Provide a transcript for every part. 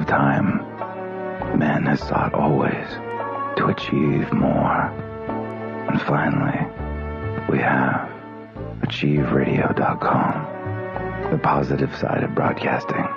time, man has sought always to achieve more. And finally, we have AchieveRadio.com, the positive side of broadcasting.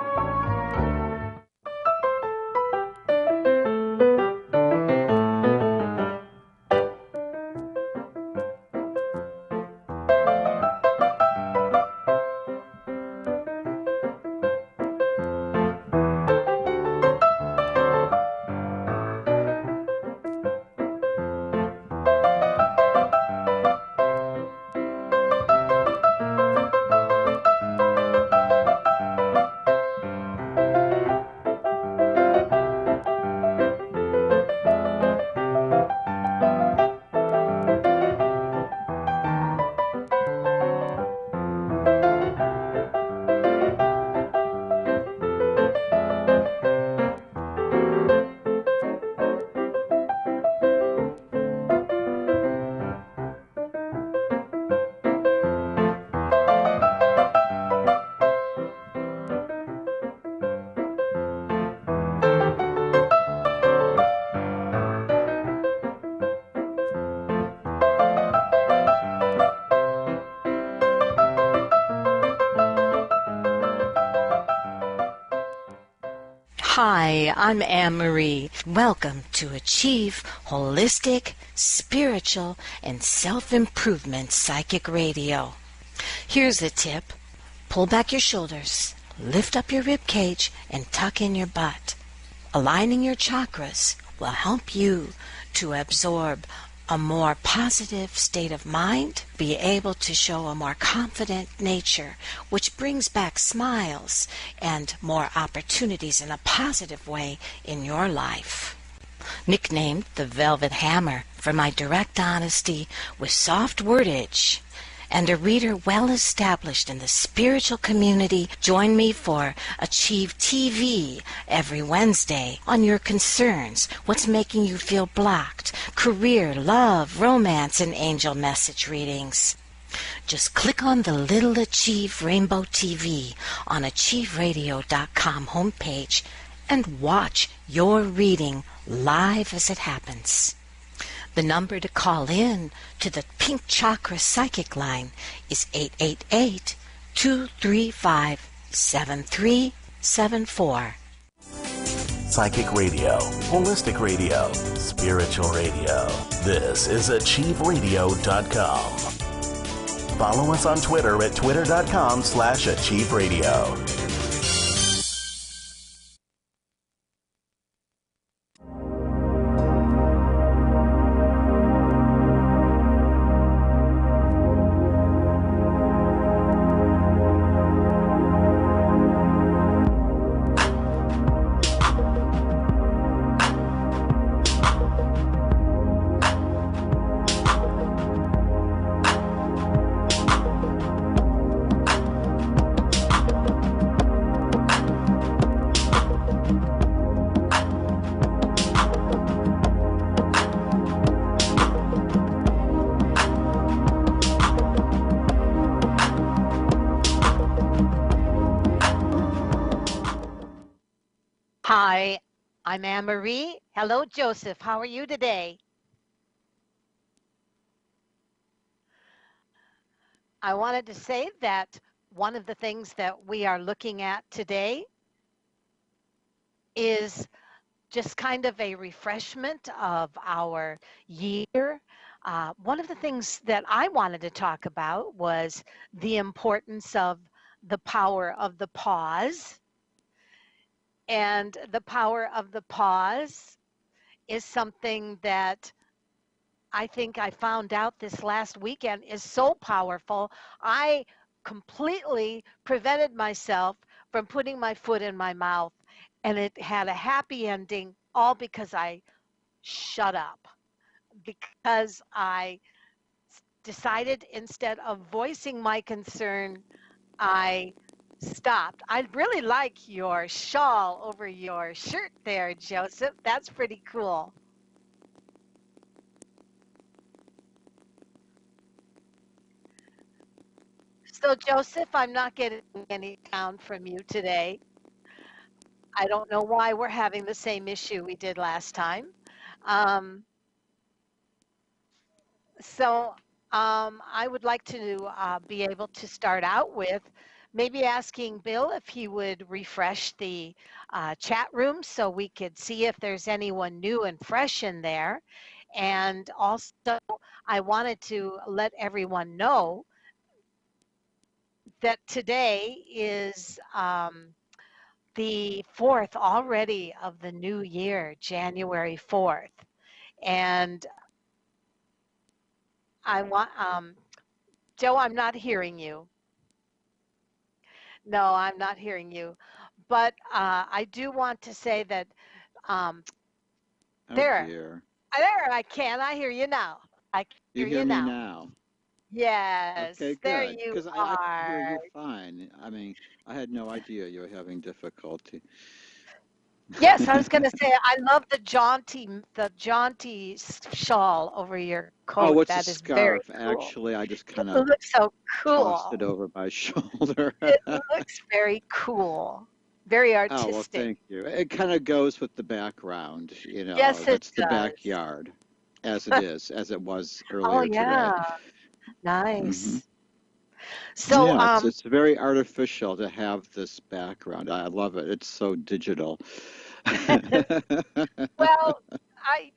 Hi, I'm Anne Marie. Welcome to Achieve Holistic, Spiritual, and Self-Improvement Psychic Radio. Here's a tip. Pull back your shoulders, lift up your rib cage, and tuck in your butt. Aligning your chakras will help you to absorb a more positive state of mind, be able to show a more confident nature, which brings back smiles and more opportunities in a positive way in your life. Nicknamed the Velvet Hammer for my direct honesty with soft wordage, and a reader well established in the spiritual community, join me for Achieve TV every Wednesday on your concerns, what's making you feel blocked, career, love, romance, and angel message readings. Just click on the little Achieve Rainbow TV on AchieveRadio.com homepage and watch your reading live as it happens. The number to call in to the Pink Chakra Psychic Line is 888-235-7374. Psychic radio, holistic radio, spiritual radio. This is AchieveRadio.com. Follow us on Twitter at twitter.com/AchieveRadio. Hi, I'm Anne Marie. Hello, Joseph. How are you today? I wanted to say that one of the things that we are looking at today is just kind of a refreshment of our year. One of the things that I wanted to talk about was the importance of the power of the pause. And the power of the pause is something that I think I found out this last weekend is so powerful. I completely prevented myself from putting my foot in my mouth, and it had a happy ending, all because I shut up, because I decided instead of voicing my concern, I stopped. I really like your shawl over your shirt there, Joseph. That's pretty cool. So, Joseph, I'm not getting any sound from you today. I don't know why we're having the same issue we did last time. Um, so I would like to be able to start out with maybe asking Bill if he would refresh the chat room so we could see if there's anyone new and fresh in there. And also, I wanted to let everyone know that today is the 4th already of the new year, January 4th. And I want, Joe, I'm not hearing you. No, I'm not hearing you. But I do want to say that um, Oh there, dear. there, I can. I hear you now. I can You hear hear you me now. now? Okay, Yes, there good. you Because I could hear are. you fine. I mean, I had no idea you were having difficulty. Yes, I was going to say I love the jaunty shawl over your Oh, coat. what's a That is very scarf? cool. Actually, I just It kind of looks so tossed it cool. over my shoulder. It looks very cool, very Oh, well, artistic. thank you. It kind of goes with the background, Yes, it that's the does. backyard as it was Oh earlier today. yeah, Hmm. nice. So, Yeah, it's very artificial to have this background. I love it. It's so digital. well,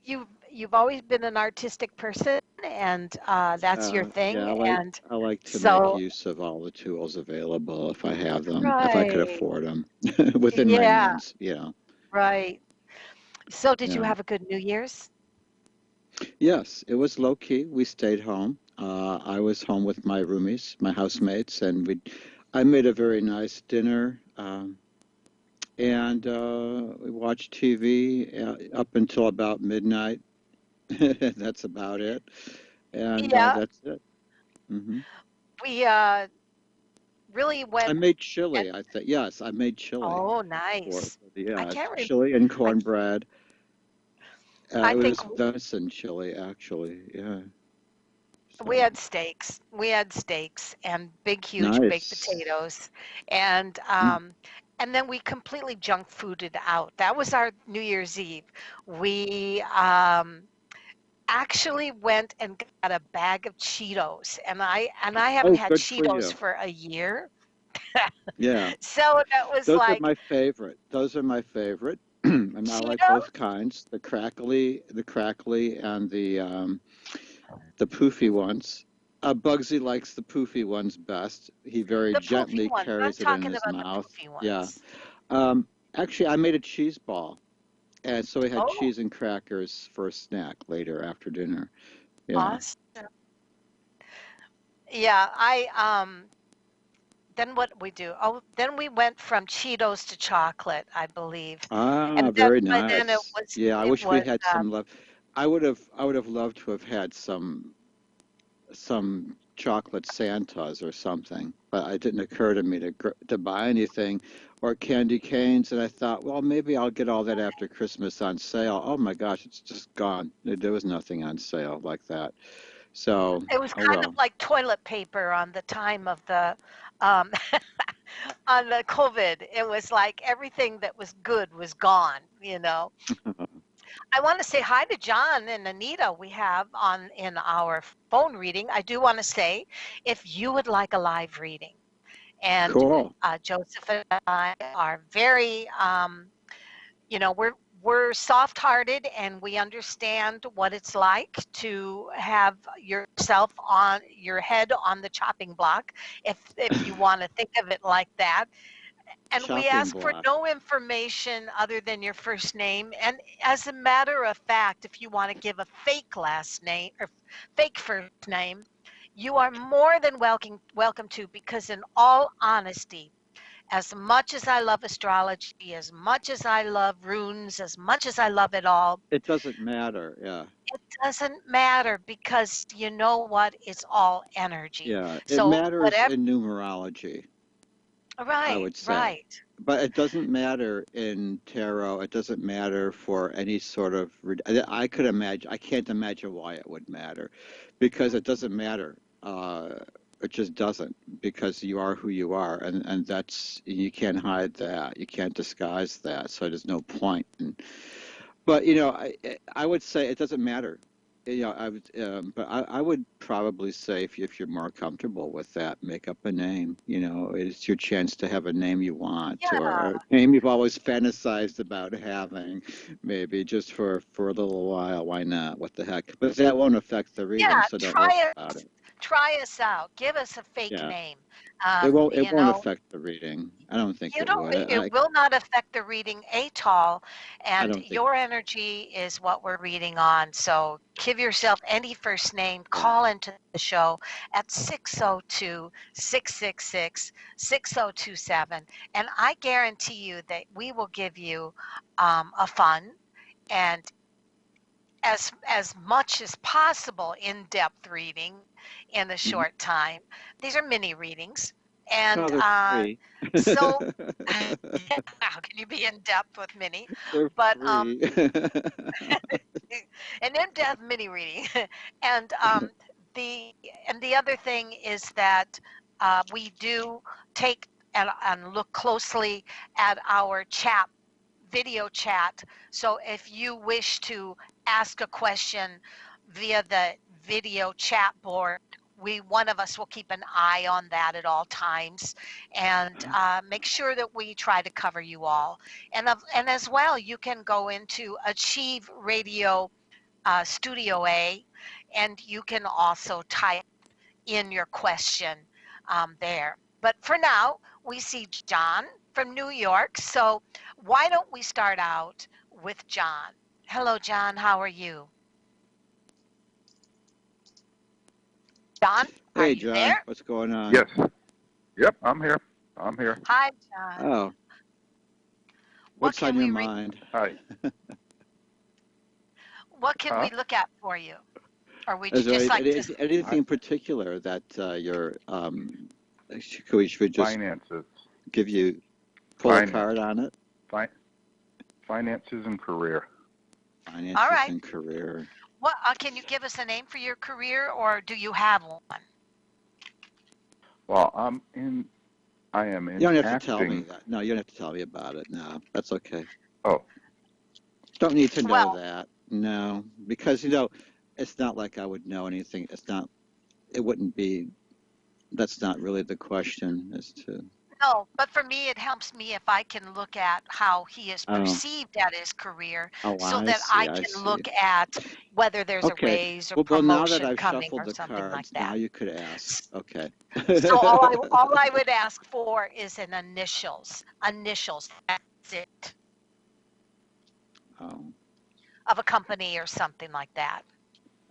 you've always been an artistic person, and that's your Yeah, thing. And I like to make so, use of all the tools available if I have them, if I could right, afford them within my yeah, means. right. So, did you Yeah. have a good New Year's? Yes, it was low key. We stayed home. I was home with my roomies, my housemates, and I made a very nice dinner. And we watched TV up until about midnight. That's about it. And Yeah, that's it. Hmm. we really I went. made And, chili. I think yes, I made chili oh, for nice. I can't remember. chili and I cornbread. I It think was venison chili, actually. Yeah. we So had steaks. We had steaks and big, huge baked nice. potatoes, and Mm. um, and then we completely junk fooded out. That was our New Year's Eve. We actually went and got a bag of Cheetos, and I haven't Oh, had good for Cheetos you. for a year. Yeah. So that was Those are like my favorite. Those are my favorite. And I like Cheetos. both kinds, the crackly and the poofy ones. Bugsy likes the poofy ones best. He very The poofy gently ones. I'm carries it in talking his about the mouth. poofy Yeah. ones. Actually, I made a cheese ball, and so we had Oh, cheese and crackers for a snack later after dinner. Yeah. awesome. Yeah, I then what we do? Oh, then we went from Cheetos to chocolate, I believe. Ah, And then very by then it nice. was Yeah, I it wish we was had some left. I would have loved to have had some chocolate Santas or something, but it didn't occur to me to buy anything or candy canes. And I thought, well, maybe I'll get all that after Christmas on sale. Oh my gosh, it's just gone. There was nothing on sale like that. So, it was oh kind of well. like toilet paper on the time of the um on the COVID. It was like everything that was good was gone. I want to say hi to John and Anita we have on in our phone reading. I do want to say if you would like a live reading, and Cool. Joseph and I are very we're soft-hearted and we understand what it's like to have yourself on your head on the chopping block, if you want to think of it like that. And we Chopping ask for block. no information other than your first name. And as a matter of fact, if you want to give a fake last name or fake first name, you are more than welcome to, because in all honesty, as much as I love astrology, as much as I love runes, as much as I love it all, It doesn't matter. Yeah. it doesn't matter, because you know what? It's all energy. Yeah. It So matters whatever, in numerology, I right, would say. right. But it doesn't matter in tarot. It doesn't matter for any sort of. I could imagine. I can't imagine why it would matter, because it doesn't matter. It just doesn't. because you are who you are, and that's, you can't hide that, you can't disguise that, so there's no point. But I would say it doesn't matter. But I would probably say if you're more comfortable with that, make up a name. It's your chance to have a name you want, Yeah, or a name you've always fantasized about having, maybe just for a little while. Why not? What the heck? But that won't affect the reading, yeah. so don't worry Try about it. it. Try us out. Give us a fake Yeah, name. it won't. It You won't know, affect the reading. I don't think you it don't. would. It will not affect the reading at all, I and don't think. your energy is what we're reading on. So give yourself any first name. Yeah. Call into the show at 602-666-6027, and I guarantee you that we will give you a fun and as much as possible in-depth reading in a Mhm. short time. These are mini readings, and Oh, they're free. so how can you be in depth with mini? They're But free. an in-depth mini reading, and the and the other thing is that we do take and look closely at our chat video chat. So if you wish to ask a question via the video chat board, one of us will keep an eye on that at all times and make sure that we try to cover you all. And as well, you can go into Achieve Radio Studio A, and you can also type in your question there. But for now, we see John from New York. So why don't we start out with John? Hello, John. How are you? John, are Hey, you John, there? what's going on? Yes. Yep, I'm here. I'm here. Hi, John. Oh, What what's on can your we read? mind? Hi. What can Huh? we look at for you? Or would you Is there just like to? anything particular that you're should we just Finances. give you pull a Finance. card on it? Fi- finances and career. Finances All right. and career. What can you give us a name for your career, or do you have one? Well, I am in You don't have acting. to tell me that. No, you don't have to tell me about it. No, that's okay. Oh, Don't need to know Well, that. No, because it's not like I would know anything. It wouldn't be. That's not really the question as to. no, but for me, it helps me if I can look at how he is Oh, perceived at his career so I that I see. I can see. look at whether there's a Okay. raise or Well, now that promotion I've coming shuffled or the something like cards, now that. you could ask. Okay. So all I would ask for is an initials. Initials. That's it. Oh, Of a company or something like that.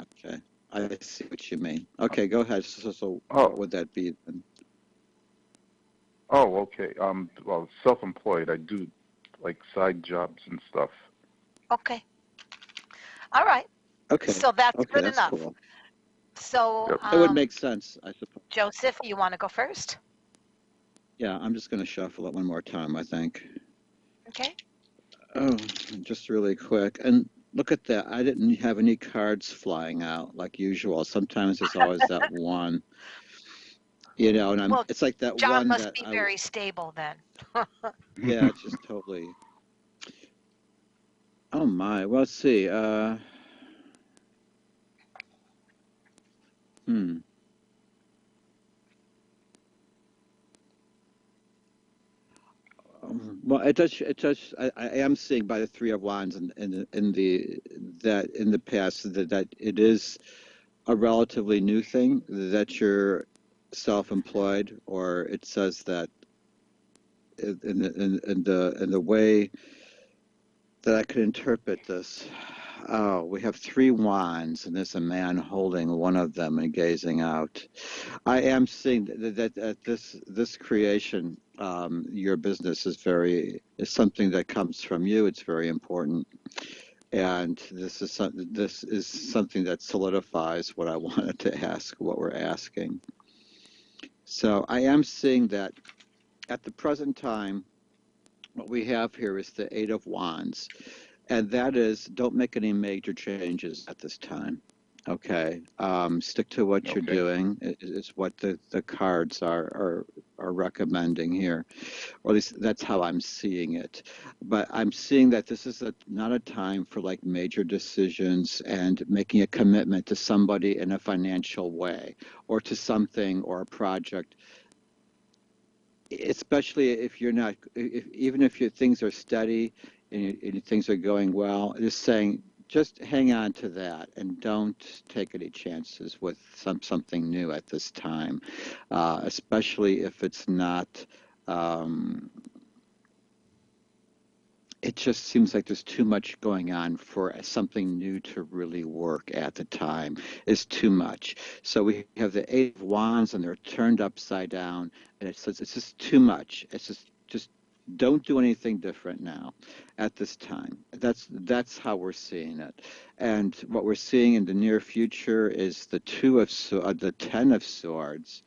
okay. I see what you mean. Okay, go ahead. So oh, what would that be then? oh, okay. Well, self-employed. I do like side jobs and stuff. Okay. All right. Okay. So that's Okay, good that's enough. cool. So Yep. It would make sense, I suppose. Joseph, you want to go first? Yeah, I'm just going to shuffle it one more time, I think. Okay. Oh, just really quick. And look at that. I didn't have any cards flying out like usual. Sometimes there's always that one, and Well, it's like that John one must that be very stable then. yeah, it's just totally. Oh my. Well, let's see. Hmm. Well, it does. It does. I am seeing by the Three of Wands in the past that it is a relatively new thing that you're self-employed, or it says that in the way that I could interpret this. Oh, we have three wands, and there's a man holding one of them and gazing out. I am seeing that this creation, your business is something that comes from you. It's very important, and this is something that solidifies what I wanted to ask, what we're asking. So I am seeing that at the present time, what we have here is the Eight of Wands, and that is, don't make any major changes at this time. Okay. Stick to what you're Okay. doing is what the cards are recommending here, or at least that's how I'm seeing it. But I'm seeing that this is not a time for like major decisions and making a commitment to somebody in a financial way or to something or a project, especially if you're not, even if your things are steady and things are going well, just saying, just hang on to that and don't take any chances with something new at this time, especially if it's not. Um, it just seems like there's too much going on for something new to really work at the time. Is too much. So we have the Eight of Wands and they're turned upside down, and it says it's just too much. It's just don't do anything different now at this time. That's how we're seeing it. And what we're seeing in the near future is the Ten of Swords.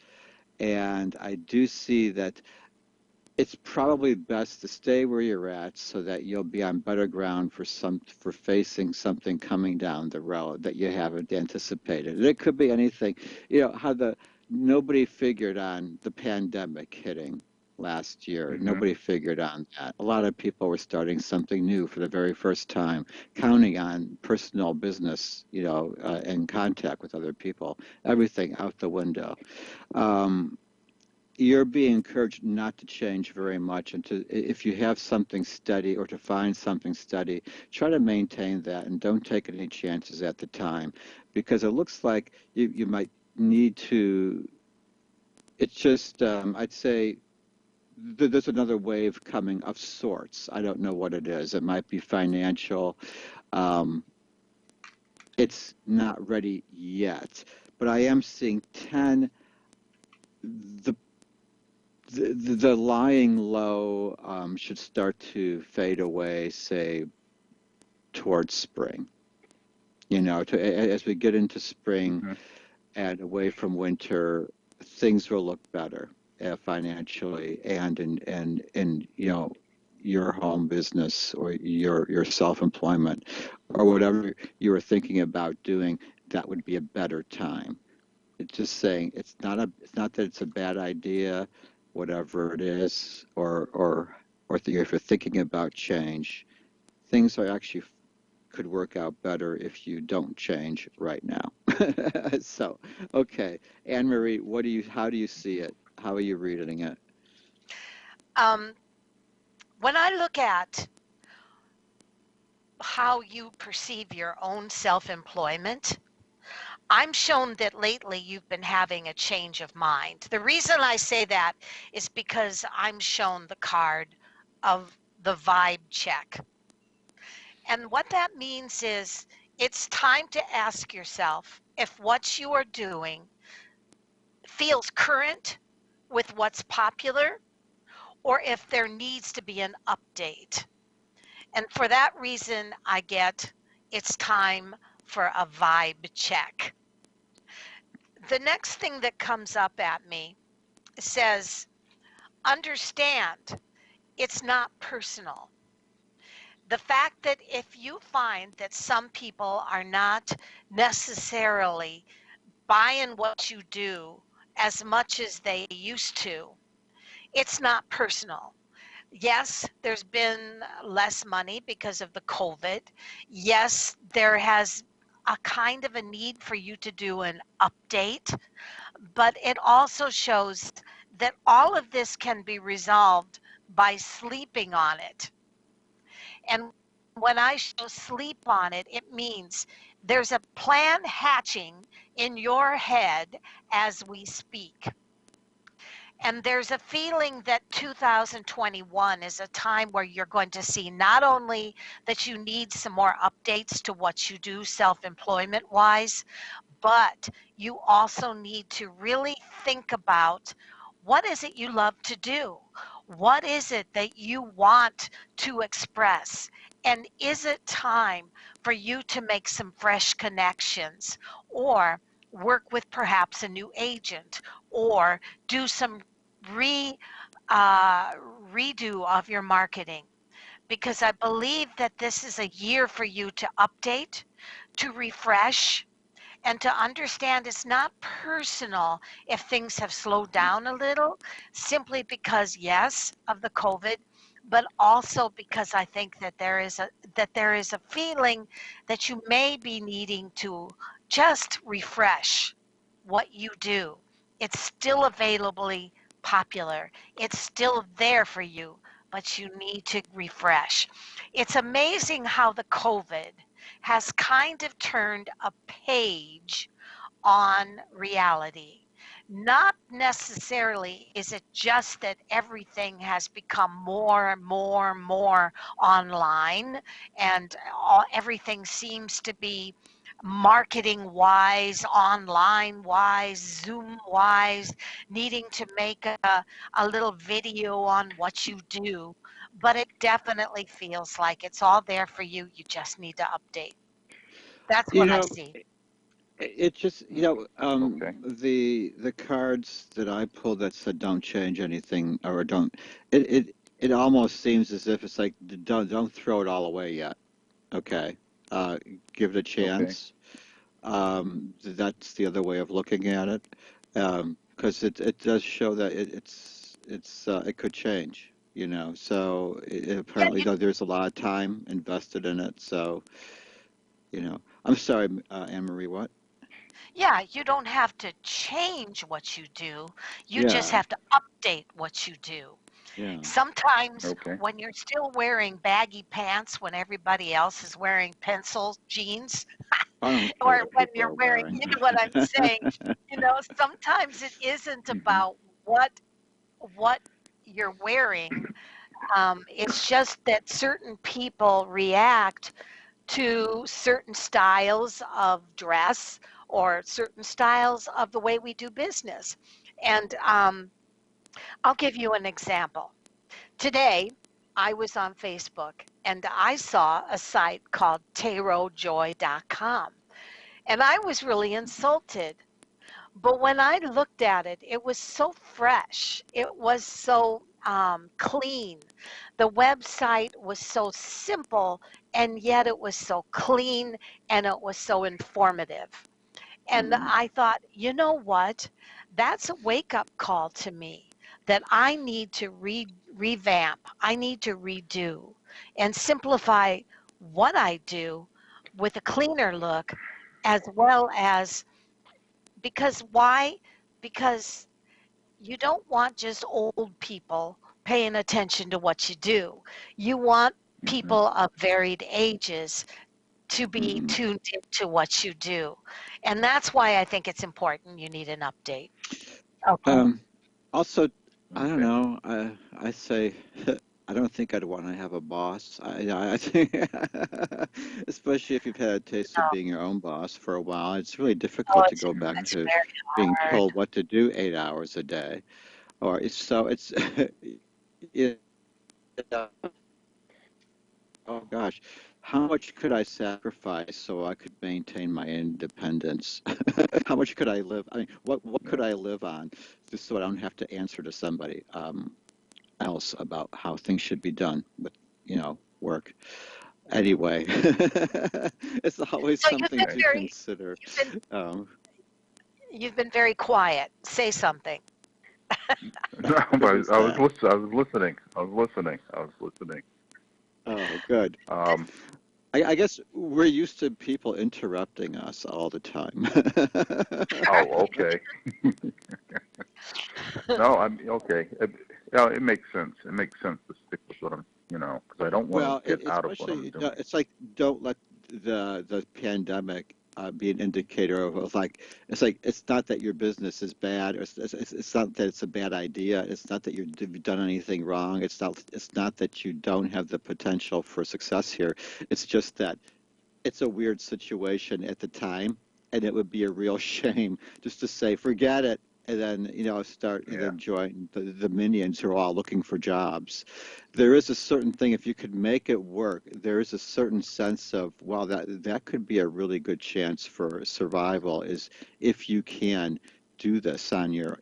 And I do see that it's probably best to stay where you're at so that you'll be on better ground for facing something coming down the road that you haven't anticipated. And it could be anything. How the nobody figured on the pandemic hitting last year. Mhm. Nobody figured on that. A lot of people were starting something new for the very first time, counting on personal business, and contact with other people. Everything out the window. Um, you're being encouraged not to change very much, and if you have something steady or to find something steady, try to maintain that and don't take any chances at the time, because it looks like you might need to. It's just, I'd say there's another wave coming of sorts. I don't know what it is. It might be financial. Um, it's not ready yet, but I am seeing 10. The lying low should start to fade away, say, towards spring. As we get into spring Mhm. and away from winter, things will look better financially and in your home business or your self-employment or whatever you were thinking about doing. That would be a better time. It's just saying it's not that it's a bad idea, whatever it is, if you're thinking about change, things are actually could work out better if you don't change right now. So, okay, Anne Marie, how do you see it? How are you reading it? Um, when I look at how you perceive your own self employment, I'm shown that lately you've been having a change of mind. The reason I say that is because I'm shown the card of the vibe check. And what that means is it's time to ask yourself if what you are doing feels current with what's popular or if there needs to be an update. And for that reason, I get it's time for a vibe check. The next thing that comes up at me says, understand it's not personal. The fact that if you find that some people are not necessarily buying what you do as much as they used to, it's not personal. Yes, there's been less money because of the COVID. Yes, there has a kind of a need for you to do an update, but it also shows that all of this can be resolved by sleeping on it. And when I show sleep on it, it means there's a plan hatching in your head as we speak. And there's a feeling that 2021 is a time where you're going to see not only that you need some more updates to what you do self employment wise, but you also need to really think about what is it you love to do? What is it that you want to express? And is it time for you to make some fresh connections or work with perhaps a new agent or do some re redo of your marketing? Because I believe that this is a year for you to update, to refresh, and to understand it's not personal if things have slowed down a little, simply because, yes, of the COVID, but also because I think that there is a feeling that you may be needing to just refresh what you do. It's still availably popular. It's still there for you, but you need to refresh. It's amazing how the COVID has kind of turned a page on reality. Not necessarily is it just that everything has become more and more and more online, and everything seems to be marketing wise, online wise, Zoom wise, needing to make a little video on what you do. But it definitely feels like it's all there for you. You just need to update. That's You what I know, see. it just, Okay. the cards that I pulled that said don't change anything or don't, it almost seems as if it's like don't throw it all away yet. Okay. Uh, Give it a Okay. chance. That's the other way of looking at it. Because it does show that it could change, So Yeah, apparently, though, there's a lot of time invested in it. So, I'm sorry, Anne Marie, what? Yeah, you don't have to change what you do. You just Yeah, have to update what you do. yeah. Sometimes Okay. when you're still wearing baggy pants when everybody else is wearing pencil jeans, I don't care or what when people you're are wearing, wearing. you know what I'm saying, sometimes it isn't Hmm. about what you're wearing. It's just that certain people react to certain styles of dress or certain styles of the way we do business. And I'll give you an example. Today, I was on Facebook and I saw a site called tarotjoy.com. And I was really insulted. But when I looked at it, it was so fresh. It was so clean. The website was so simple, and yet it was so clean and it was so informative. And Mm. I thought, you know what? That's a wake up call to me that I need to revamp, I need to redo and simplify what I do with a cleaner look, as well as, because why? Because you don't want just old people paying attention to what you do. You want Hmm. people of varied ages to be Hmm. tuned into what you do. And that's why I think it's important you need an update. Okay. Um, Also, I don't Okay. know. I say I don't think I'd want to have a boss. I think, especially if you've had a taste of Oh, being your own boss for a while, it's really oh, difficult to it's go back it's Hmm. to very being hard. told what to do 8 hours a day. Or it's yeah, oh gosh, how much could I sacrifice so I could maintain my independence? How much could I live? I mean, what could Yeah. I live on just so I don't have to answer to somebody else about how things should be done with, work? Anyway, it's always So you've something been Okay. to very consider. you've been Um, you've been very quiet. Say something. No, what but was that? I was listening. I was listening. I was listening. Oh, good. Um. I guess we're used to people interrupting us all the time. Oh, okay. No, I'm okay. It makes sense. It makes sense to stick with what I'm, because I don't want to Well, get out of what I'm especially, doing. it's like don't let the pandemic be an indicator of like it's not that your business is bad, or it's not that it's a bad idea. It's not that you've done anything wrong. It's not that you don't have the potential for success here. It's just that it's a weird situation at the time, and it would be a real shame just to say forget it, and then start and Yeah. then join the minions who are all looking for jobs. There is a certain thing, if you could make it work, there is a certain sense of, well, that could be a really good chance for survival, is if you can do this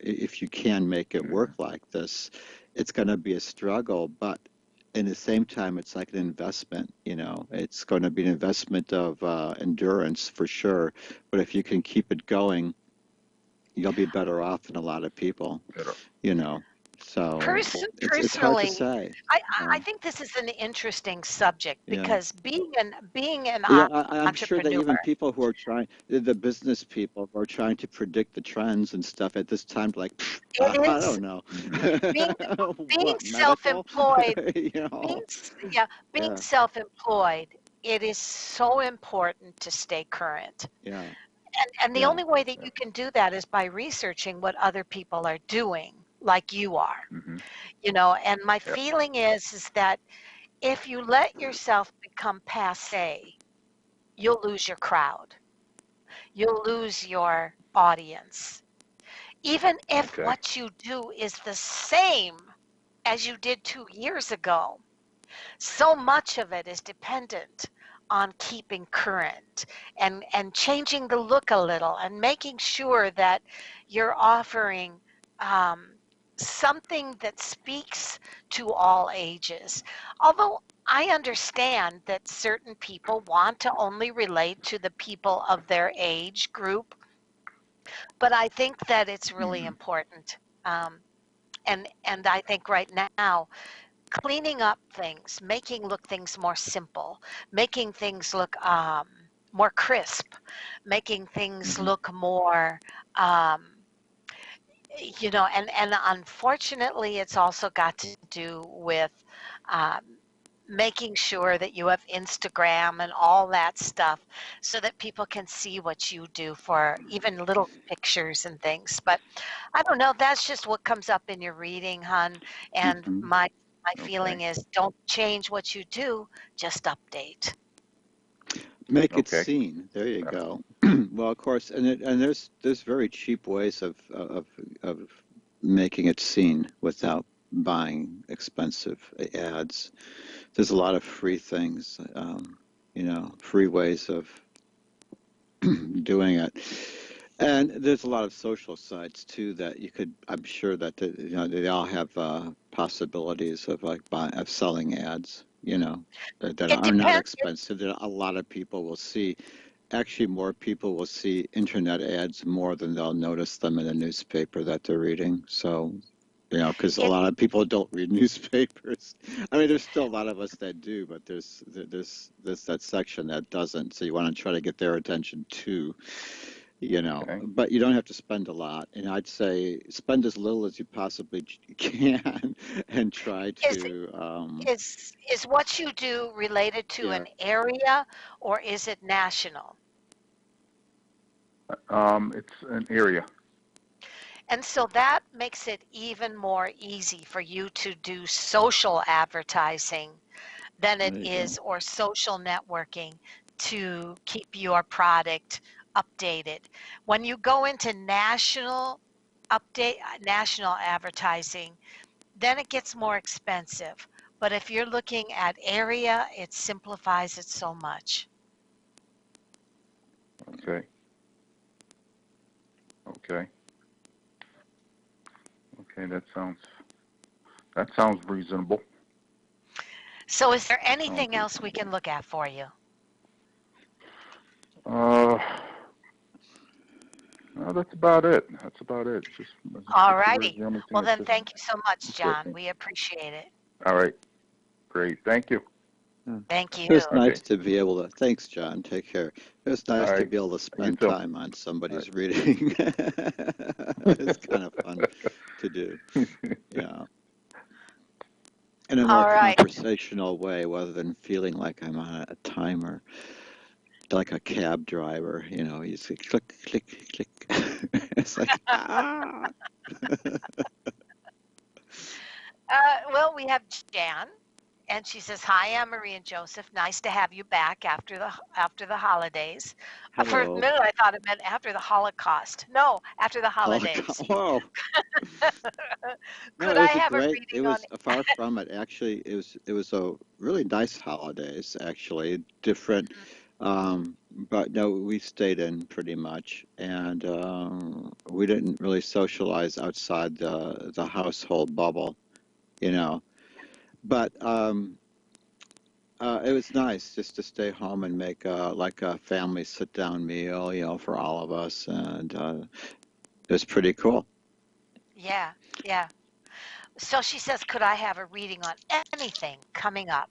if you can make it Hmm. work like this. It's going to be a struggle, but in the same time, it's like an investment, it's going to be an investment of endurance for sure. But if you can keep it going, you'll be better off than a lot of people, Better. you know. So it's hard to Personally, say. I think this is an interesting subject Yeah. because being an Yeah, I'm sure that entrepreneur, even people who are trying, the business people who are trying to predict the trends and stuff at this time, like, it I is don't know. Hmm. being being What, medical? self-employed, You being know? being Yeah, self-employed, it is so important to stay current. yeah, And the yeah. only way that Yeah. you can do that is by researching what other people are doing, like you are. Hmm. And my Yep. feeling is that if you let yourself become passe, you'll lose your crowd. You'll lose your audience. Even if Okay. what you do is the same as you did 2 years ago, so much of it is dependent on keeping current and changing the look a little and making sure that you're offering um, something that speaks to all ages. Although I understand that certain people want to only relate to the people of their age group, but I think that it's really Hmm. important. And I think right now cleaning up things, making look things more simple, making things look more crisp, making things Hmm. look more, um, and unfortunately, it's also got to do with um, making sure that you have Instagram and all that stuff so that people can see what you do for even little pictures and things. But I don't know, that's just what comes up in your reading, hun. And Hmm. my Okay. feeling is don't change what you do, just update. Make it Okay. seen. There you Uh, go. Well, of course, and there's very cheap ways of making it seen without buying expensive ads. There's a lot of free things, free ways of doing it. And there's a lot of social sites too that you could, I'm sure that they all have possibilities of of selling ads, that It are not depends. expensive, that a lot of people will see. Actually, more people will see internet ads more than they'll notice them in a newspaper that they're reading. So, because a It lot of people don't read newspapers. I mean, there's still a lot of us that do, but there's that section that doesn't. So you want to try to get their attention too, okay. but you don't have to spend a lot. And I'd say spend as little as you possibly can and try is to, is what you do related to yeah. an area or is it national? It's an area. And so that makes it even more easy for you to do social advertising than it There you go. is or social networking to keep your product updated. When you go into national advertising, then it gets more expensive. But if you're looking at area, it simplifies it so much. Okay. Okay. Okay. That sounds reasonable. So is there Sounds anything else we can reasonable. look at for you? Uh, no, that's about it. That's about it. Just All that's righty. the only thing Well, that's then just thank you so much, John. interesting. We appreciate it. All right. Great. Thank you. Yeah. Thank It was you. Okay. nice to be able to, thanks, John. Take care. It was All nice to right. be able to You spend too. time on All somebody's reading. It's kind of fun to do. right. Yeah. In a more All right. conversational way rather than feeling like I'm on a timer, like a cab driver, you say click, click, click. It's like, ah. Well, we have Jan, and she says, "Hi, Anne Marie and Joseph. Nice to have you back after the holidays." For a Hello. minute, I thought it meant after the Holocaust. No, after the holidays. Oh, no, Could it I was a have a great, it reading on? was far from it. Actually, it was a really nice holidays, actually, different. But no, we stayed in pretty much, and we didn't really socialize outside the household bubble, you know. But it was nice just to stay home and make like a family sit-down meal, for all of us, and it was pretty cool. Yeah, yeah. So she says, could I have a reading on anything coming up?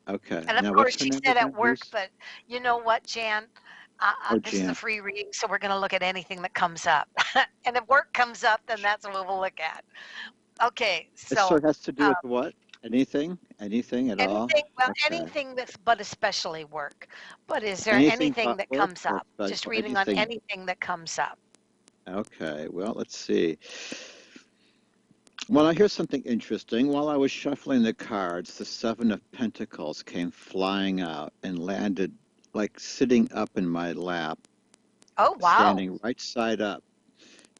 Okay. And of Now, course, what's her she name said at again? work, Who's? but you know what, Jan? Oh, This is a Jan. free reading, so we're going to look at anything that comes up. And if work comes up, then that's what we'll look at. Okay, So so it has to do with what? Anything? Anything at all? anything, well, Okay. anything that's but especially work. But is there Anything anything but that work comes or up? Just special? reading on Anything? anything that comes up. Okay. Well, let's see. Well, I hear something interesting. While I was shuffling the cards, the Seven of Pentacles came flying out and landed like sitting up in my lap, Oh, wow. standing right side up.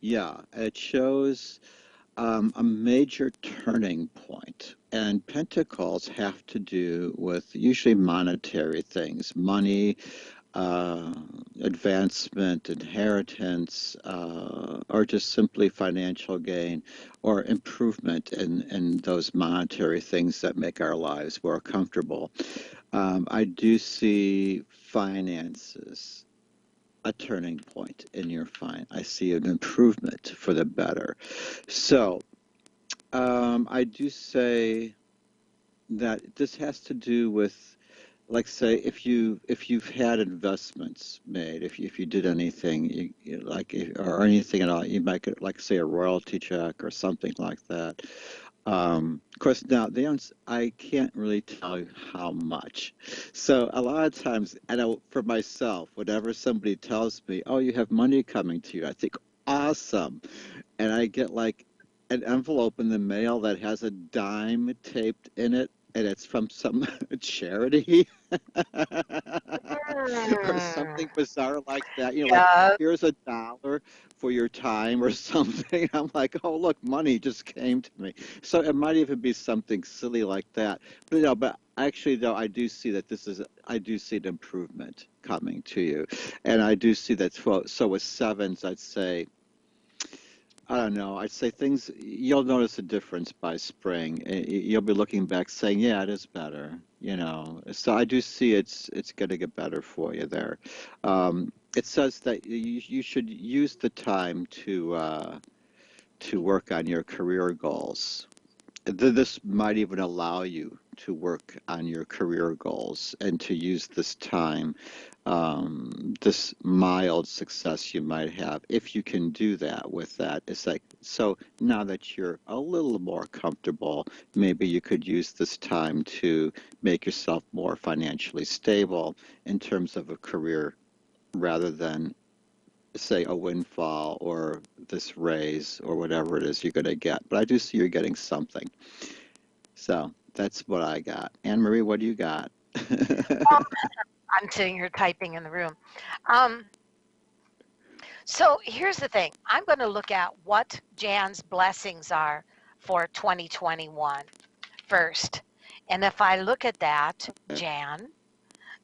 Yeah, it shows a major turning point. And pentacles have to do with usually monetary things, money, uh, advancement, inheritance, or just simply financial gain or improvement in those monetary things that make our lives more comfortable. I do see finances a turning point in your I see an improvement for the better. So I do say that this has to do with, like, say, if you've had investments made, if you did anything, like, or anything at all, you might get, like, say, a royalty check or something like that. Of course, now they don't. I can't really tell you how much. So a lot of times, I know for myself, whenever somebody tells me, "Oh, you have money coming to you," I think, "Awesome," and I get like an envelope in the mail that has a dime taped in it, and it's from some charity or Mm, something bizarre like that. Like, yeah. here's $1 for your time or something. I'm like, oh, look, money just came to me. So it might even be something silly like that. But actually, though, I do see an improvement coming to you. And I do see that. So with sevens, I'd say, I don't know. I'd say things, you'll notice a difference by spring. You'll be looking back saying, yeah, it is better. So I do see it's going to get better for you there. It says that you should use the time to work on your career goals. This might even allow you to work on your career goals and to use this time, this mild success you might have, if you can do that with that. It's like, so now that you're a little more comfortable, maybe you could use this time to make yourself more financially stable in terms of a career rather than, say, a windfall or this raise or whatever it is you're going to get. But I do see you're getting something. So that's what I got. Anne Marie, what do you got? Well, I'm sitting here typing in the room. Um, so here's the thing. I'm going to look at what Jan's blessings are for 2021 first. And if I look at that, Jan,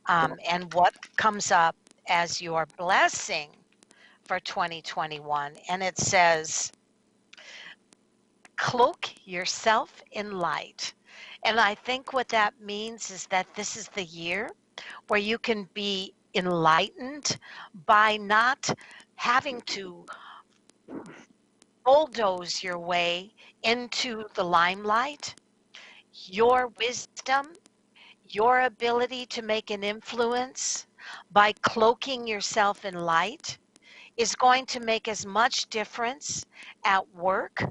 and what comes up as your blessing for 2021, and it says, cloak yourself in light. And I think what that means is that this is the year where you can be enlightened by not having to bulldoze your way into the limelight. Your wisdom, your ability to make an influence by cloaking yourself in light is going to make as much difference at work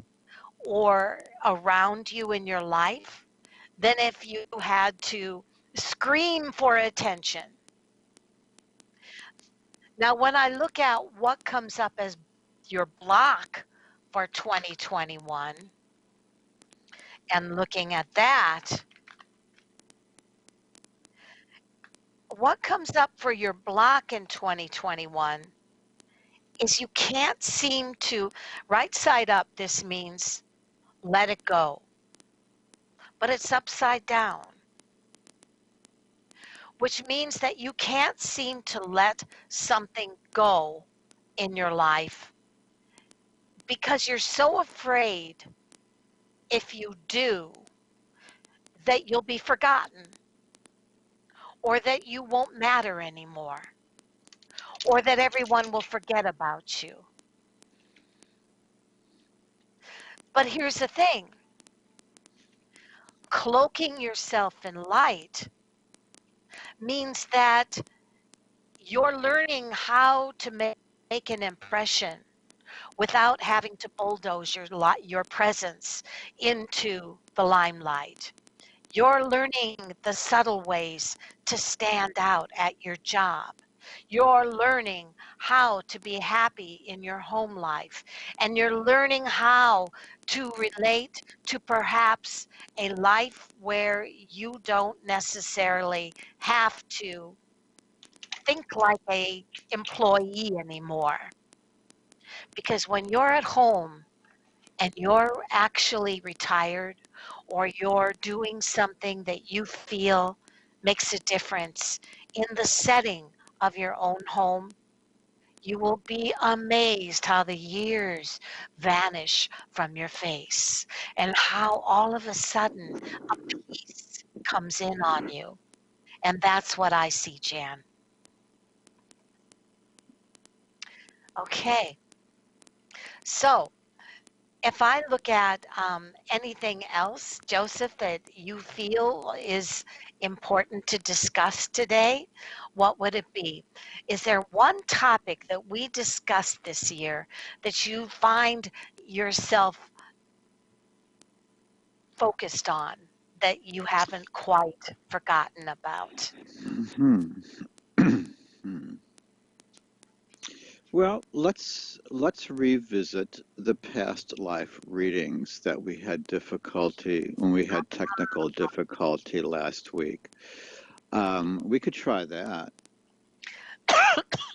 or around you in your life than if you had to scream for attention. Now, when I look at what comes up as your block for 2021 and looking at that, what comes up for your block in 2021 is you can't seem to, right side up, this means let it go, but it's upside down, which means that you can't seem to let something go in your life because you're so afraid if you do that you'll be forgotten, or that you won't matter anymore, or that everyone will forget about you. But here's the thing, cloaking yourself in light means that you're learning how to make an impression without having to bulldoze your presence into the limelight. You're learning the subtle ways to stand out at your job. You're learning how to be happy in your home life. And you're learning how to relate to perhaps a life where you don't necessarily have to think like a employee anymore. Because when you're at home and you're actually retired, or you're doing something that you feel makes a difference in the setting of your own home, you will be amazed how the years vanish from your face and how all of a sudden a peace comes in on you. And that's what I see, Jan. Okay, so if I look at anything else, Joseph, that you feel is important to discuss today, what would it be? Is there one topic that we discussed this year that you find yourself focused on that you haven't quite forgotten about? Well, let's revisit the past life readings that we had difficulty when we had technical difficulty last week. We could try that.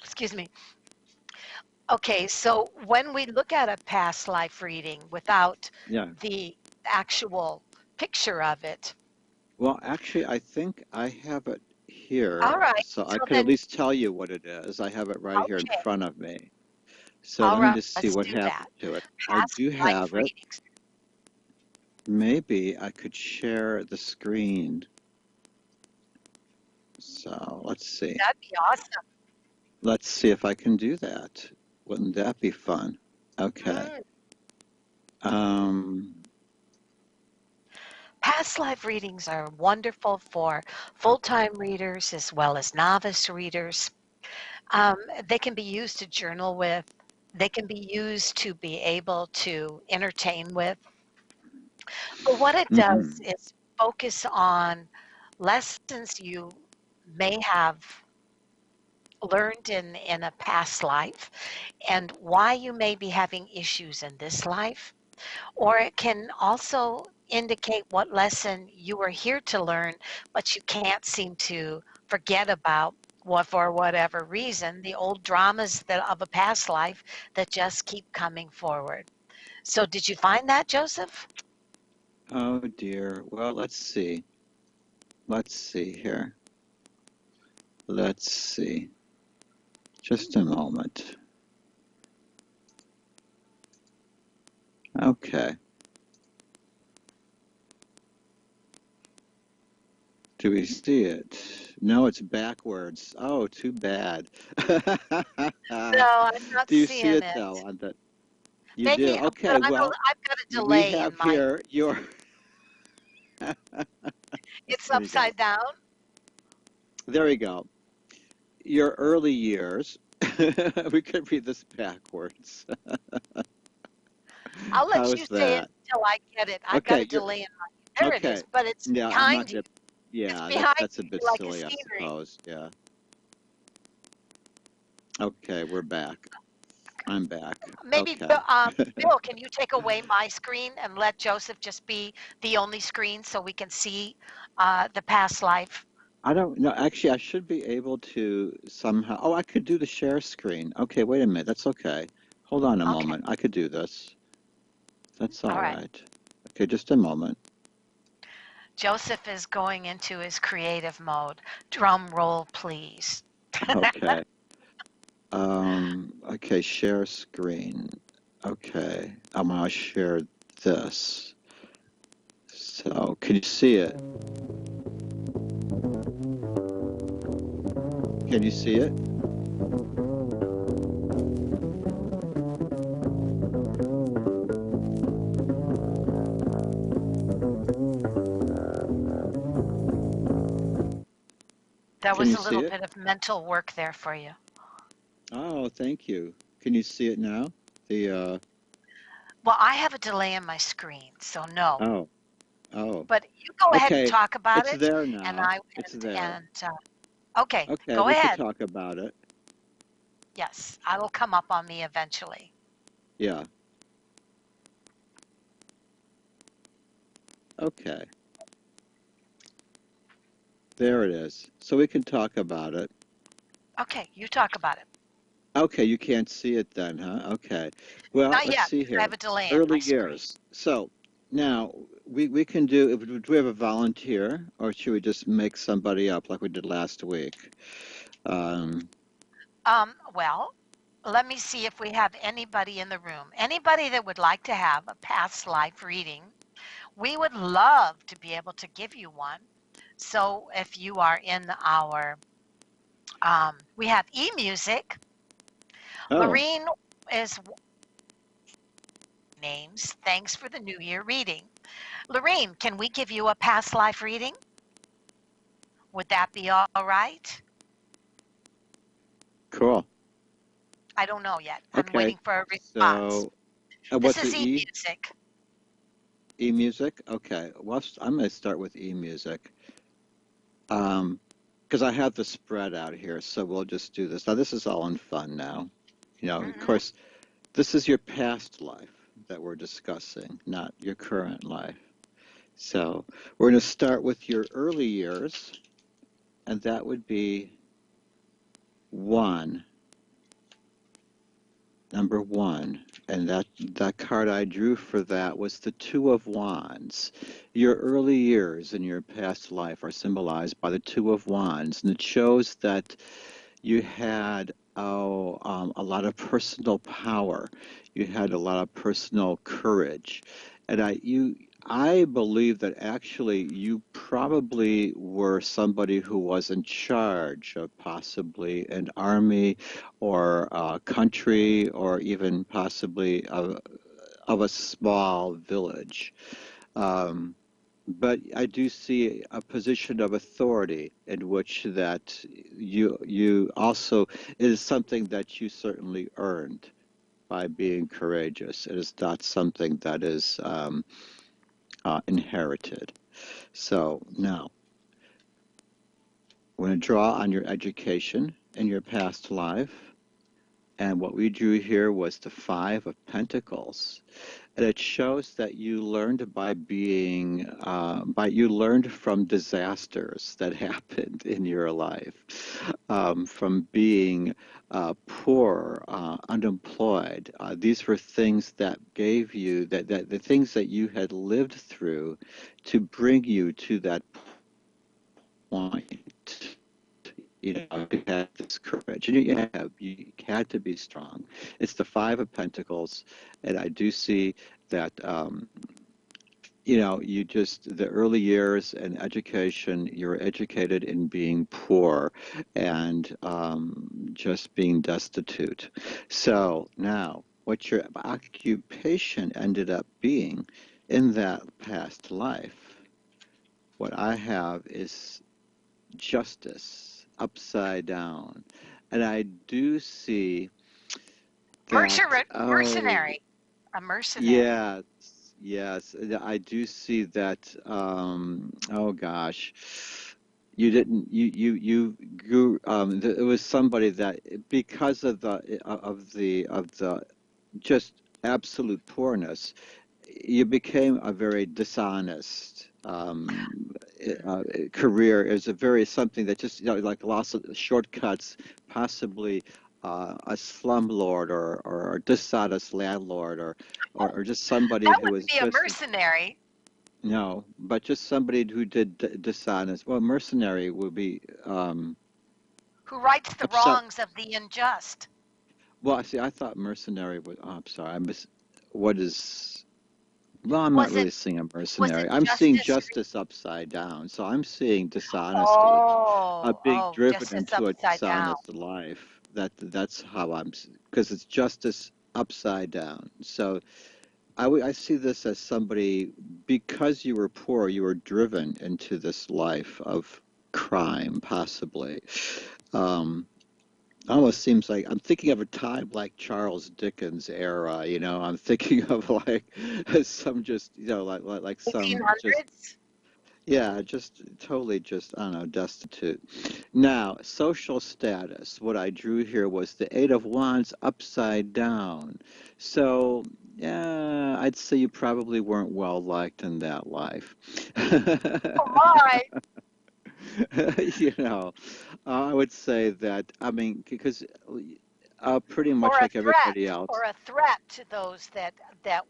Excuse me. Okay, so when we look at a past life reading without Yeah. the actual picture of it. Well, actually, I think I have it here, All right. so I So could at then, least tell you what it is. I have it right here in okay. front of me. So All let me right, just see let's what do happened that. to it. I Past do life have it. readings. Maybe I could share the screen. So let's see. That'd be awesome. Let's see if I can do that. Wouldn't that be fun? Okay. Past life readings are wonderful for full-time readers as well as novice readers. They can be used to journal with. They can be used to be able to entertain with. But what it does is focus on lessons you may have learned in a past life and why you may be having issues in this life. Or it can also indicate what lesson you were here to learn, but you can't seem to forget about what, for whatever reason, the old dramas that of a past life that just keep coming forward. So did you find that, Joseph? Oh dear. Well, let's see. Let's see here. Let's see. Just a moment. Okay. Do we see it? No, it's backwards. Oh, too bad. No, I'm not Do you see seeing it it. though? You Maybe, do. Okay, but well, I've got a we delay have in my. here your. It's There you go. upside down. There we go. Your early years. We could read this backwards. I'll let How's you say it that? until I get it. I've got Okay, a delay in my. There it okay. is, but it's Yeah, I'm behind not you. gonna. Yeah, behind that's a you bit like a silly, I scenery. suppose. Yeah. Okay, we're back. I'm back. Maybe, Okay. Bill, can you take away my screen and let Joseph just be the only screen so we can see the past life? I don't know. Actually, I should be able to somehow. Oh, I could do the share screen. Okay, wait a minute. That's okay. Hold on a Okay. moment. I could do this. That's all All right. right. Okay, just a moment. Joseph is going into his creative mode. Drum roll, please. Okay. Okay, share screen. Okay, I'm gonna share this. So, can you see it? Can you see it? That Can was you a see little it? bit of mental work there for you. Oh, thank you. Can you see it now? The Well, I have a delay in my screen, so no. oh, oh. But you go ahead and Okay, talk about it's it, there and now. I It's there. okay, Okay, go we could ahead. talk about it. Yes, it'll come up on me eventually. Yeah. Okay. There it is. So we can talk about it. Okay, you talk about it. Okay, you can't see it then, huh? Okay. Well, Not let's yet, see because I here. have a delay in my Early screen. years. So now we can do, do we have a volunteer or should we just make somebody up like we did last week? Um, Well, let me see if we have anybody in the room. Anybody that would like to have a past life reading, we would love to be able to give you one. So if you are in our, we have e-music. oh, Lorene is names. Thanks for the New Year reading. Lorene, can we give you a past life reading? Would that be all right? cool. I don't know yet. I'm Okay. waiting for a response. So This what's is the E? e-music. E-music? Okay. Well, I'm going to start with e-music. Because I have the spread out here, so we'll just do this. Now, this is all in fun now. You know, of Mm-hmm. course, this is your past life that we're discussing, not your current life. So we're going to start with your early years, and that would be one, number one. And that card I drew for that was the Two of Wands. Your early years in your past life are symbolized by the Two of Wands, and it shows that you had a lot of personal power. You had a lot of personal courage, and I believe that actually you probably were somebody who was in charge of possibly an army or a country or even possibly of a small village. Um, but I do see a position of authority in which that you also it is something that you certainly earned by being courageous. It is not something that is inherited. So now we're going to draw on your education in your past life. And what we drew here was the Five of Pentacles. And it shows that you learned you learned from disasters that happened in your life, from being poor, unemployed. These were things that gave you, that the things that you had lived through to bring you to that point. You know, you had this courage, and you had to be strong. It's the Five of Pentacles, and I do see that you know, the early years and education, you're educated in being poor and just being destitute. So now, what your occupation ended up being in that past life, what I have is justice upside down. And I do see that, oh, Mercenary. A mercenary. yes, yes, I do see that. Oh gosh, you didn't. You grew. It was somebody that because of the just absolute poorness, you became a very dishonest career. Is a very something that just like lots of shortcuts, possibly a slumlord or a dishonest landlord or just somebody That who was wouldn't be a just mercenary. no, but just somebody who did dishonest. Well, mercenary would be Who rights the upset. wrongs of the unjust. Well, see, I thought mercenary was. Oh, I'm sorry, what is Well, I'm not Was it really seeing a was it mercenary. I'm seeing justice? justice upside down. So I'm seeing dishonesty, being Oh, driven justice into a upside down. dishonest life. That's how because it's justice upside down. So I see this as somebody, because you were poor, you were driven into this life of crime, possibly. Um, Almost seems like I'm thinking of a time like Charles Dickens era, I'm thinking of like some just, like some just, 1800s? yeah, just totally just, I don't know, destitute. Now, social status, what I drew here was the Eight of Wands upside down. So, yeah, I'd say you probably weren't well liked in that life. Oh my. you know, I would say that, I mean, because pretty Or much a like everybody threat, else. or a threat to those that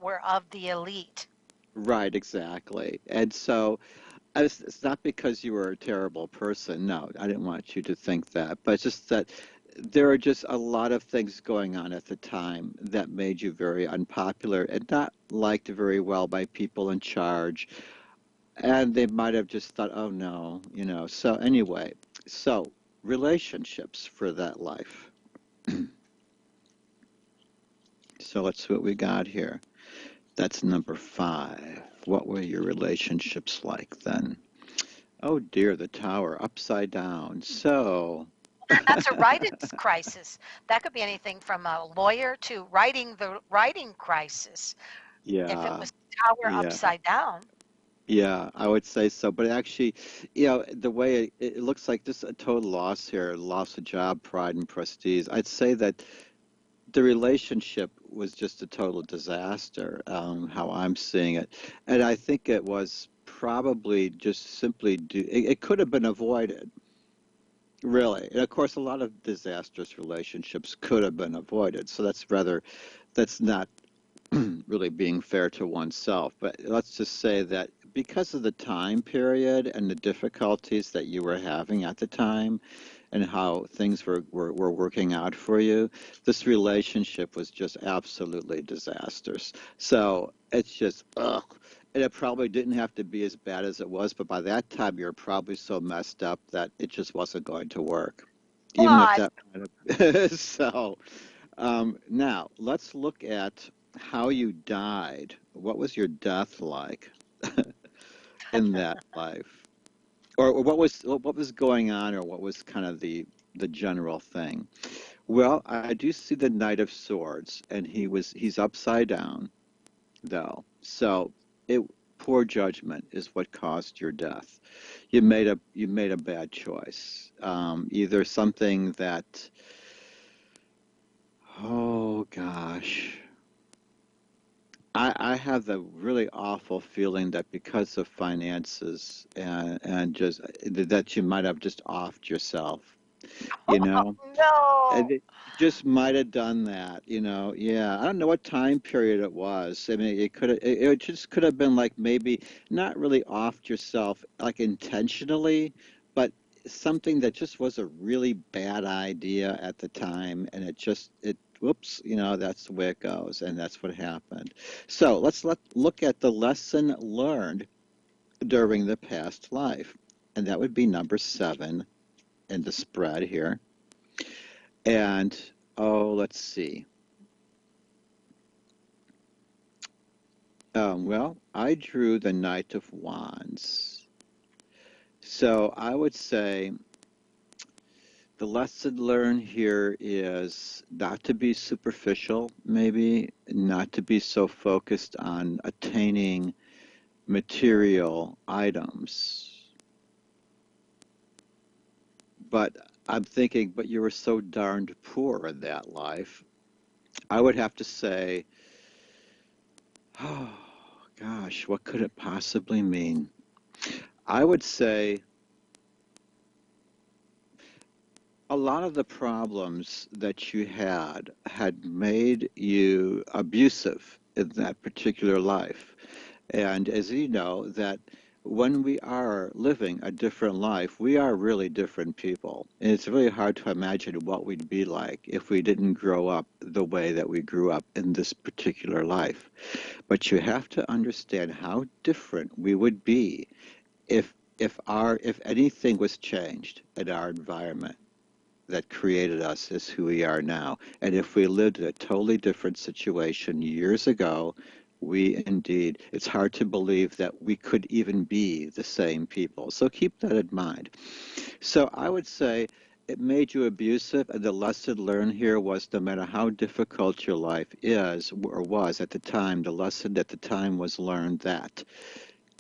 were of the elite. Right, exactly. And so it's not because you were a terrible person. No, I didn't want you to think that. But it's just that there are just a lot of things going on at the time that made you very unpopular and not liked very well by people in charge. And they might have just thought, oh no. So anyway, so relationships for that life. So let's see what we got here. That's number 5. What were your relationships like then? Oh dear, the tower upside down. So, That's a writer's crisis. That could be anything from a lawyer to writing crisis. If it yeah, was tower yeah, upside down. yeah, I would say so. But actually, the way it looks like just a total loss here, loss of job, pride, and prestige. I'd say that the relationship was just a total disaster, how I'm seeing it. And I think it was probably just simply it could have been avoided. Really. And of course, a lot of disastrous relationships could have been avoided. So that's not really being fair to oneself. But let's just say that because of the time period and the difficulties that you were having at the time and how things were working out for you, this relationship was just absolutely disastrous. So it's just, ugh. And it probably didn't have to be as bad as it was, but by that time you're probably so messed up that it just wasn't going to work, even if What? that might have. So now let's look at how you died. What was your death like in that life? Or what was going on, or what was kind of the general thing? Well, I do see the Knight of Swords, and he's upside down though. So it poor judgment is what caused your death. You made a bad choice. Either something that, oh gosh, I have the really awful feeling that because of finances and just that you might have just offed yourself, you know? And No. it just might have done that, Yeah, I don't know what time period it was. I mean, it just could have been like maybe not really offed yourself like intentionally, but something that just was a really bad idea at the time, and whoops, that's the way it goes, and that's what happened. So look at the lesson learned during the past life, and that would be number 7 in the spread here. And let's see. Well, I drew the Knight of Wands. So I would say the lesson learned here is not to be superficial, maybe, not to be so focused on attaining material items. But I'm thinking, but you were so darned poor in that life. I would have to say, oh gosh, what could it possibly mean? I would say a lot of the problems that you had made you abusive in that particular life. And as you know, that when we are living a different life, we are really different people. And it's really hard to imagine what we'd be like if we didn't grow up the way that we grew up in this particular life. But you have to understand how different we would be if anything was changed in our environment that created us as who we are now. And if we lived in a totally different situation years ago, we indeed, it's hard to believe that we could even be the same people. So keep that in mind. So I would say it made you abusive, and the lesson learned here was no matter how difficult your life is or was at the time, the lesson at the time was learned that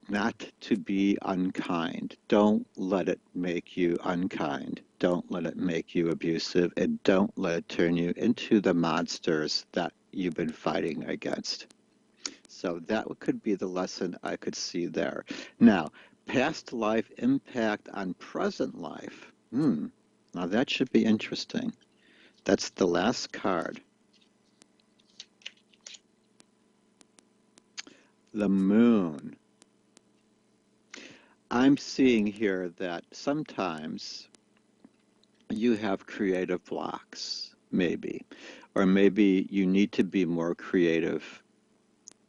not to be unkind. Don't let it make you unkind. Don't let it make you abusive, and don't let it turn you into the monsters that you've been fighting against. So that could be the lesson I could see there. Now, past life impact on present life. Now that should be interesting. That's the last card. The moon. I'm seeing here that sometimes you have creative blocks, maybe, or maybe you need to be more creative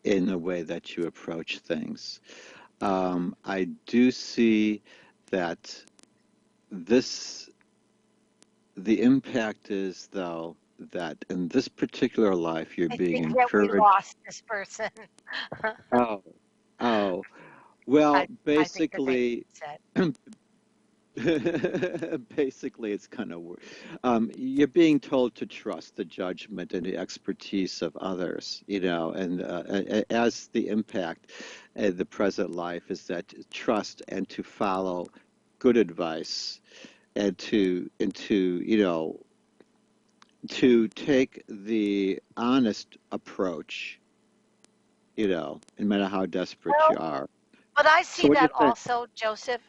in the way that you approach things. I do see that the impact is, though, that in this particular life, you're I being think that we encouraged. lost this person. Oh, oh, well, I think that they basically, said. basically, it's kind of you're being told to trust the judgment and the expertise of others, and as the impact in the present life is that trust and to follow good advice and to take the honest approach, no matter how desperate you Well, are. but I So see what do you that think? also, Joseph.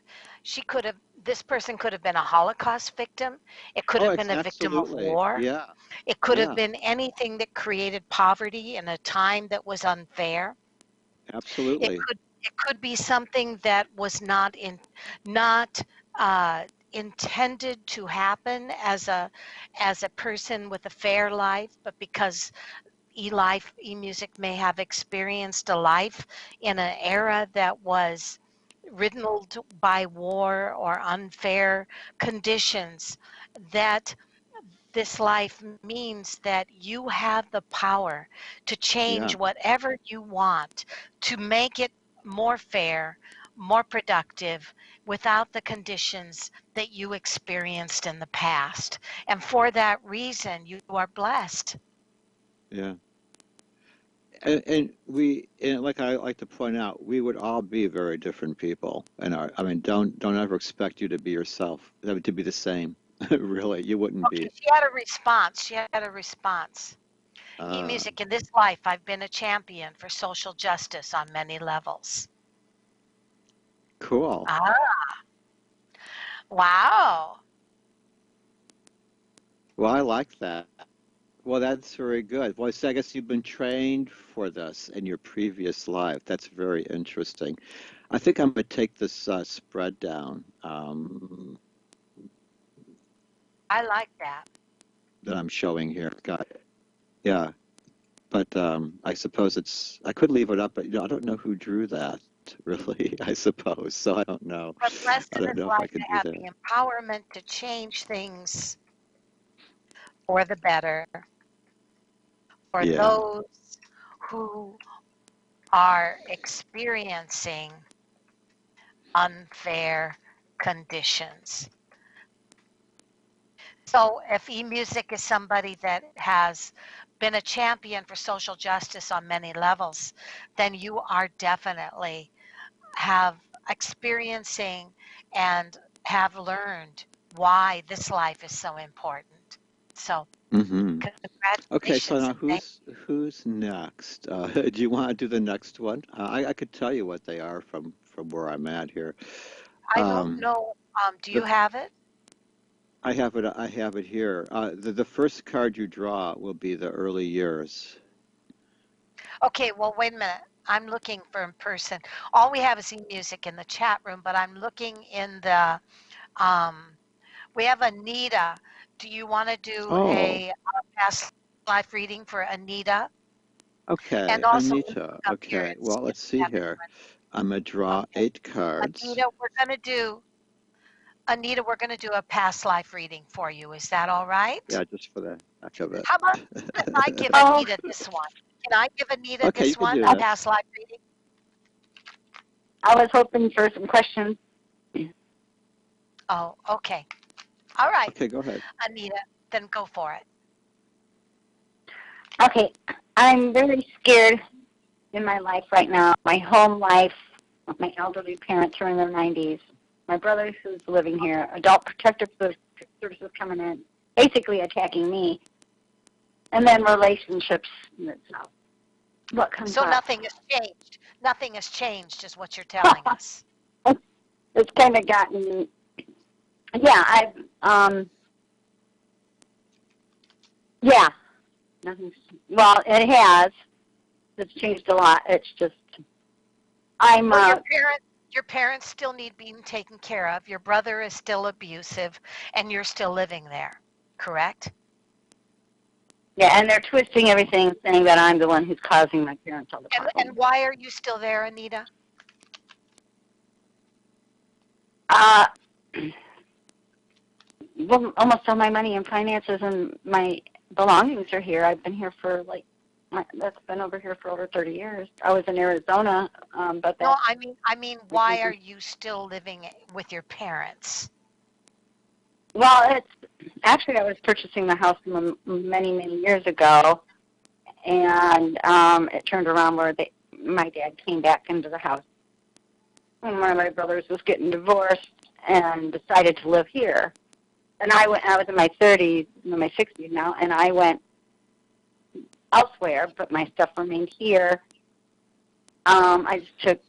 This person could have been a Holocaust victim. It could Oh, have it's been a victim of absolutely, war. yeah, It could have yeah, been anything that created poverty in a time that was unfair. It absolutely, could be something that was not uh, intended to happen as a person with a fair life, but because E-Music may have experienced a life in an era that was riddled by war or unfair conditions, that this life means that you have the power to yeah. change whatever you want to make it more fair, more productive, without the conditions that you experienced in the past. And for that reason, you are blessed. Yeah. And like I like to point out, we would all be very different people. I mean, don't ever expect you to be yourself, to be the same. Really, you wouldn't Okay, be. she had a response. She had a response. Uh, E-Music, in this life, I've been a champion for social justice on many levels. cool. Ah, wow. Well, I like that. Well, that's very good. Well, so I guess you've been trained for this in your previous life. That's very interesting. I think I'm going to take this spread down I like that. that I'm showing here. Got it. Yeah. But I suppose I could leave it up, but I don't know who drew that, really, I suppose. So I don't know. We're blessed I in don't this know if I life could to do have that. the empowerment to change things for the better for Yeah, those who are experiencing unfair conditions. So if e-music is somebody that has been a champion for social justice on many levels, then you are definitely have experiencing and have learned why this life is so important. So hmm Okay, so congratulations. now And thank who's next? Do you want to do the next one? I could tell you what they are from where I'm at here. I don't Um, know, do you the have it? I have it here. The first card you draw will be the early years. Okay, well, wait a minute. I'm looking for in person. All we have is e-music in the chat room, but I'm looking in the, we have Anita. Do you want to do Oh, a past life reading for Anita? okay, And also Anita. Okay, appearance, well, if let's you see have here. anyone. I'm gonna draw Okay. 8 cards. Anita, we're gonna do a past life reading for you. Is that all right? Yeah, just for the heck of How about if I give it. Oh, Anita this one? Can I give Anita Okay, you this can one, do a that. past life reading? I was hoping for some questions. Oh, okay. All right, Okay, go ahead. Anita, then go for it. Okay, I'm very scared in my life right now. My home life, my elderly parents are in their 90s. My brother who's living here, adult protective services coming in, basically attacking me. And then relationships. So what comes So up? nothing has changed. Nothing has changed is what you're telling us. It's kind of gotten, yeah, yeah, nothing's, well, it has. It's changed a lot. It's just, I'm, Well, your parents still need being taken care of. Your brother is still abusive, and you're still living there, correct? yeah, and they're twisting everything, saying that I'm the one who's causing my parents all the And problems. why are you still there, Anita? Well, almost all my money and finances and my belongings are here. I've been here for that's been over here for over 30 years. I was in Arizona, but No, that. I mean, why are you still living with your parents? Well, it's actually I was purchasing the house many, many years ago, and it turned around where my dad came back into the house when one of my brothers was getting divorced and decided to live here. And I was in my 30s, in my 60s now, and I went elsewhere, but my stuff remained here. I just took,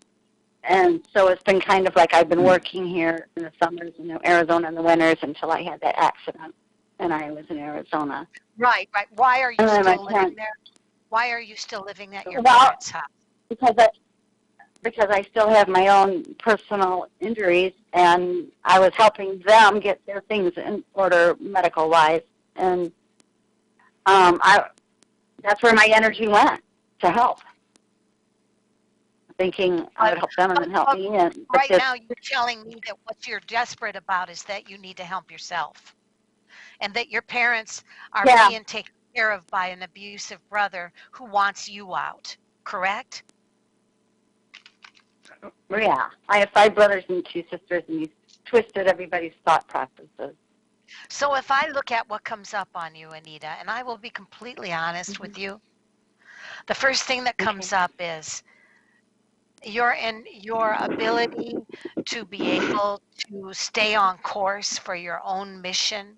and so it's been kind of like I've been working here in the summers, Arizona in the winters until I had that accident, and I was in Arizona. Right. Why are you And then still living there? Why are you still living at your Well, parents' house? Because I still have my own personal injuries, and I was helping them get their things in order medical-wise, and that's where my energy went, to help, thinking I would help them and then help me. Right now, you're telling me that what you're desperate about is that you need to help yourself, and that your parents are being taken care of by an abusive brother who wants you out, correct? Yeah, I have 5 brothers and 2 sisters, and he's twisted everybody's thought processes. So if I look at what comes up on you, Anita, and I will be completely honest with you, the first thing that comes up is your ability to be able to stay on course for your own mission,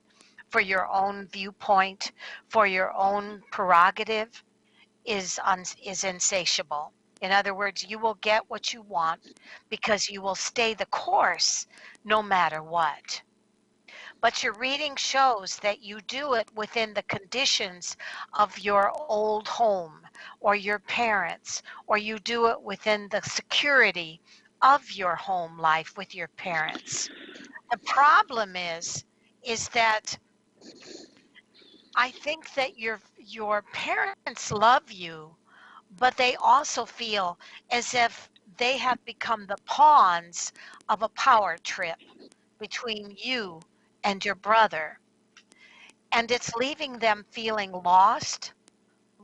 for your own viewpoint, for your own prerogative is insatiable. In other words, you will get what you want because you will stay the course no matter what. But your reading shows that you do it within the conditions of your old home or your parents, or you do it within the security of your home life with your parents. The problem is that I think that your parents love you, but they also feel as if they have become the pawns of a power trip between you and your brother. And it's leaving them feeling lost,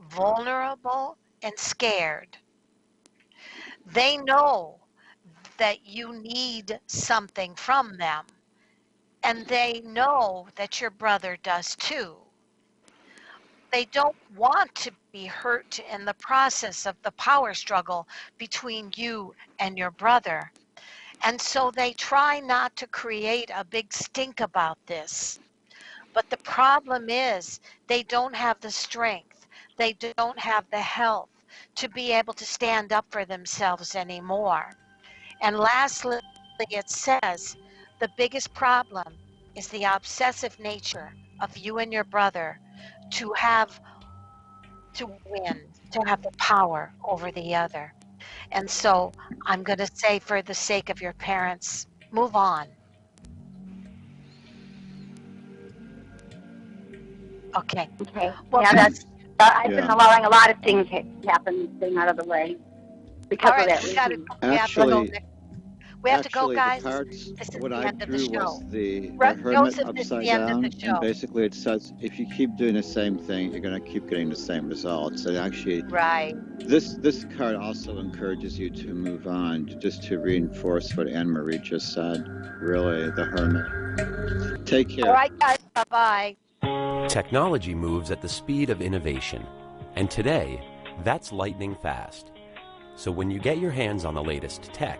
vulnerable, and scared. They know that you need something from them, and they know that your brother does too. They don't want to be hurt in the process of the power struggle between you and your brother. And so they try not to create a big stink about this. But the problem is they don't have the strength, they don't have the health to be able to stand up for themselves anymore. And lastly, it says the biggest problem is the obsessive nature of you and your brother to win, to have the power over the other. And so I'm going to say, for the sake of your parents, move on. Okay. Okay. Well, Yeah, that's. I've been Yeah. allowing a lot of things happen, staying out of the way because all of right. that We got to. reason. We have to go. Actually, We have to go, Actually, guys. the cards, This is what the I end of the drew show. was the hermit Joseph, this is upside the end of down, the and show. basically it says if you keep doing the same thing, you're going to keep getting the same results. And actually, Right. this card also encourages you to move on, just to reinforce what Anne Marie just said. Really, the hermit. Take care. All right, guys. Bye-bye. Technology moves at the speed of innovation, and today, that's lightning fast. So when you get your hands on the latest tech,